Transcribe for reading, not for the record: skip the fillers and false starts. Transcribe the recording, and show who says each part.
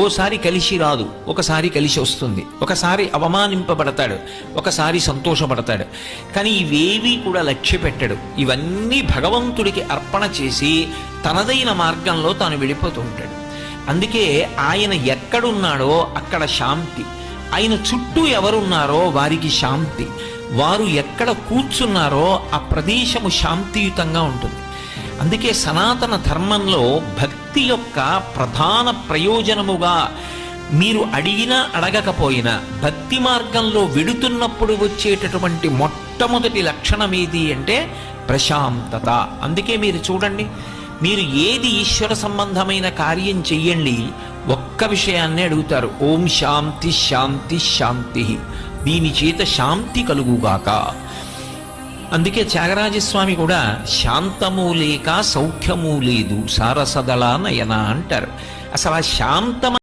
Speaker 1: ఓసారి కలిసి రాదు, ఒకసారి కలిసి వస్తుంది, ఒకసారి అవమానింపబడతాడు, ఒకసారి సంతోషపడతాడు. కానీ ఇవేవీ కూడా లక్ష్య పెట్టడు. ఇవన్నీ భగవంతుడికి అర్పణ చేసి తనదైన మార్గంలో తాను వెళ్ళిపోతూ ఉంటాడు. అందుకే ఆయన ఎక్కడున్నాడో అక్కడ శాంతి, ఆయన చుట్టూ ఎవరున్నారో వారికి శాంతి, వారు ఎక్కడ కూర్చున్నారో ఆ ప్రదేశము శాంతియుతంగా ఉంటుంది. అందుకే సనాతన ధర్మంలో భక్తి యొక్క ప్రధాన ప్రయోజనముగా మీరు అడిగినా అడగకపోయినా భక్తి మార్గంలో వెడుతున్నప్పుడు వచ్చేటటువంటి మొట్టమొదటి లక్షణం ఏది అంటే ప్రశాంతత. అందుకే మీరు చూడండి, మీరు ఏది ఈశ్వర సంబంధమైన కార్యం చెయ్యండి, ఒక్క విషయాన్నే అడుగుతారు, ఓం శాంతి శాంతి శాంతి, దీని చేత శాంతి కలుగుగాక. అందుకే త్యాగరాజస్వామి కూడా శాంతము లేక సౌఖ్యము లేదు సారసదళ నయన అంటారు. అసలు ఆ శాంతం